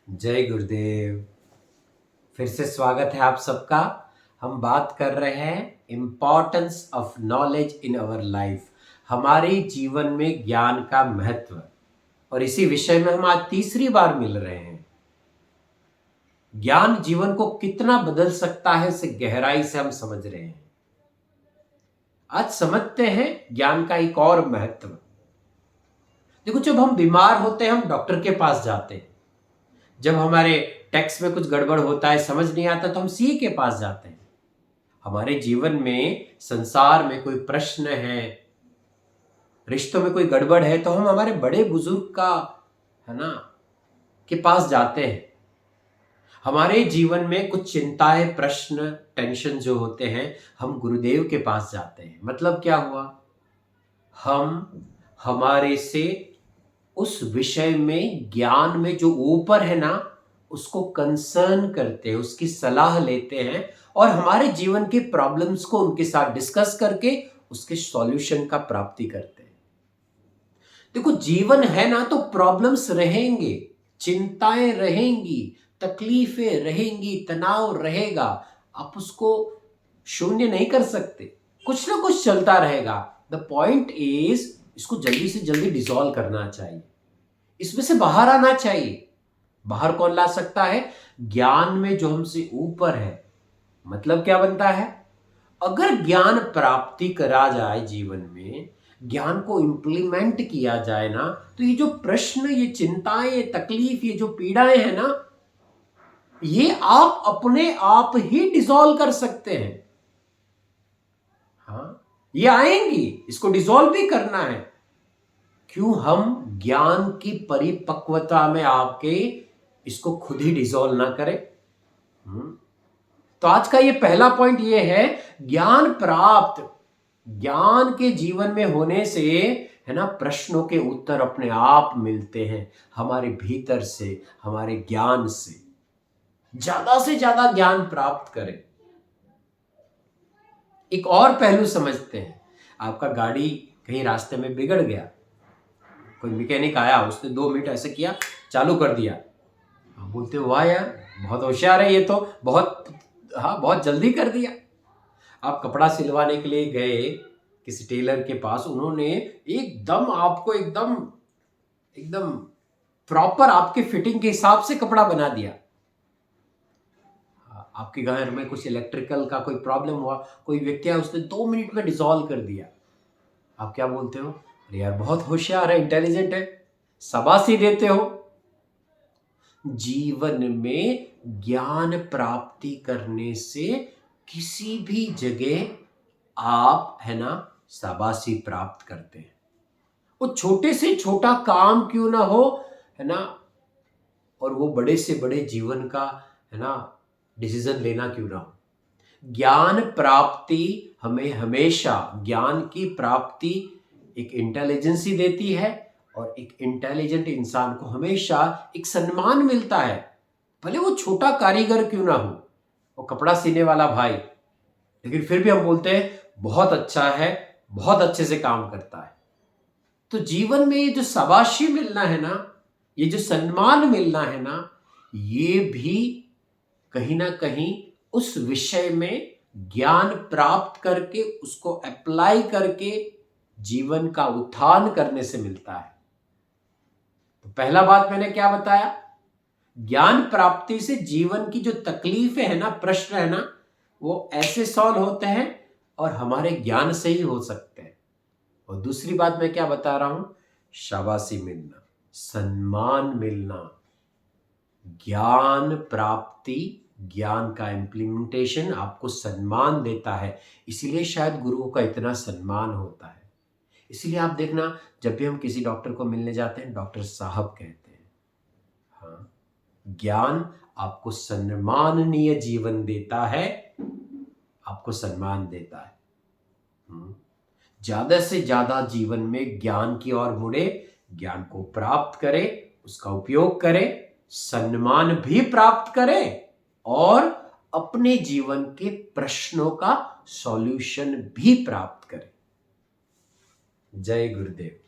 जय गुरुदेव। फिर से स्वागत है आप सबका। हम बात कर रहे हैं importance of knowledge in our life, हमारे जीवन में ज्ञान का महत्व। और इसी विषय में हम आज तीसरी बार मिल रहे हैं। ज्ञान जीवन को कितना बदल सकता है, इसे गहराई से हम समझ रहे हैं। आज समझते हैं ज्ञान का एक और महत्व। देखो, जब हम बीमार होते हैं हम डॉक्टर के पास जाते हैं। जब हमारे टेक्स्ट में कुछ गड़बड़ होता है, समझ नहीं आता, तो हम सीए के पास जाते हैं। हमारे जीवन में, संसार में कोई प्रश्न है, रिश्तों में कोई गड़बड़ है, तो हम हमारे बड़े बुजुर्ग का, है ना, के पास जाते हैं। हमारे जीवन में कुछ चिंताएं, प्रश्न, टेंशन जो होते हैं, हम गुरुदेव के पास जाते हैं। मतलब क्या हुआ? हम हमारे से उस विषय में, ज्ञान में जो ऊपर है ना, उसको कंसर्न करते हैं, उसकी सलाह लेते हैं और हमारे जीवन के प्रॉब्लम्स को उनके साथ डिस्कस करके उसके सॉल्यूशन का प्राप्ति करते हैं। देखो, जीवन है ना, तो प्रॉब्लम्स रहेंगे, चिंताएं रहेंगी, तकलीफें रहेंगी, तनाव रहेगा। आप उसको शून्य नहीं कर सकते, कुछ ना कुछ चलता रहेगा। द पॉइंट इज, इसको जल्दी से जल्दी डिसॉल्व करना चाहिए, इसमें से बाहर आना चाहिए। बाहर कौन ला सकता है? ज्ञान में जो हमसे ऊपर है। मतलब क्या बनता है? अगर ज्ञान प्राप्ति करा जाए जीवन में, ज्ञान को इंप्लीमेंट किया जाए ना, तो ये जो प्रश्न, ये चिंताएं, ये तकलीफ, ये जो पीड़ाएं हैं ना, ये आप अपने आप ही डिसॉल्व कर सकते हैं। हाँ, ये आएंगी, इसको डिसॉल्व भी करना है। क्यों हम ज्ञान की परिपक्वता में आके इसको खुद ही डिसॉल्व ना करें? तो आज का ये पहला पॉइंट ये है, ज्ञान प्राप्त, ज्ञान के जीवन में होने से, है ना, प्रश्नों के उत्तर अपने आप मिलते हैं हमारे भीतर से, हमारे ज्ञान से। ज्यादा से ज्यादा ज्ञान प्राप्त करें। एक और पहलू समझते हैं। आपका गाड़ी कहीं रास्ते में बिगड़ गया, कोई मैकेनिक आया, उसने 2 मिनट ऐसे किया, चालू कर दिया। आप बोलते हो वाह यार, बहुत होशियार है ये तो, बहुत, हाँ, बहुत जल्दी कर दिया। आप कपड़ा सिलवाने के लिए गए किसी टेलर के पास, उन्होंने एकदम आपको एकदम एकदम प्रॉपर आपके फिटिंग के हिसाब से कपड़ा बना दिया। आपके घर में कुछ इलेक्ट्रिकल का कोई प्रॉब्लम हुआ, कोई व्यक्ति आया, उसने 2 मिनट में डिसॉल्व कर दिया। आप क्या बोलते हो? अरे यार, बहुत होशियार है, इंटेलिजेंट है, शाबाशी देते हो। जीवन में ज्ञान प्राप्ति करने से किसी भी जगह आप, है ना, शाबाशी प्राप्त करते हैं। वो छोटे से छोटा काम क्यों ना हो, है ना, और वो बड़े से बड़े जीवन का, है ना, डिसीजन लेना क्यों ना हो, ज्ञान प्राप्ति हमें हमेशा, ज्ञान की प्राप्ति एक इंटेलिजेंसी देती है। और एक इंटेलिजेंट इंसान को हमेशा एक सम्मान मिलता है, भले वो छोटा कारीगर क्यों ना हो, वो कपड़ा सीने वाला भाई, लेकिन फिर भी हम बोलते हैं बहुत अच्छा है, बहुत अच्छे से काम करता है। तो जीवन में ये जो शाबाशी मिलना है ना, ये जो सम्मान मिलना है ना, ये भी कहीं ना कहीं उस विषय में ज्ञान प्राप्त करके, उसको अप्लाई करके जीवन का उत्थान करने से मिलता है। तो पहला बात मैंने क्या बताया? ज्ञान प्राप्ति से जीवन की जो तकलीफें है ना, प्रश्न है ना, वो ऐसे सॉल्व होते हैं और हमारे ज्ञान से ही हो सकते हैं। और दूसरी बात मैं क्या बता रहा हूं? शाबाशी मिलना, सम्मान मिलना, ज्ञान प्राप्ति, ज्ञान का इम्प्लीमेंटेशन आपको सम्मान देता है। इसीलिए शायद गुरुओं का इतना सम्मान होता है। इसीलिए आप देखना, जब भी हम किसी डॉक्टर को मिलने जाते हैं, डॉक्टर साहब कहते हैं। हाँ, ज्ञान आपको सम्माननीय जीवन देता है, आपको सम्मान देता है। ज्यादा से ज्यादा जीवन में ज्ञान की ओर मुड़े, ज्ञान को प्राप्त करे, उसका उपयोग करे, सम्मान भी प्राप्त करे और अपने जीवन के प्रश्नों का सॉल्यूशन भी प्राप्त करे। जय गुरुदेव।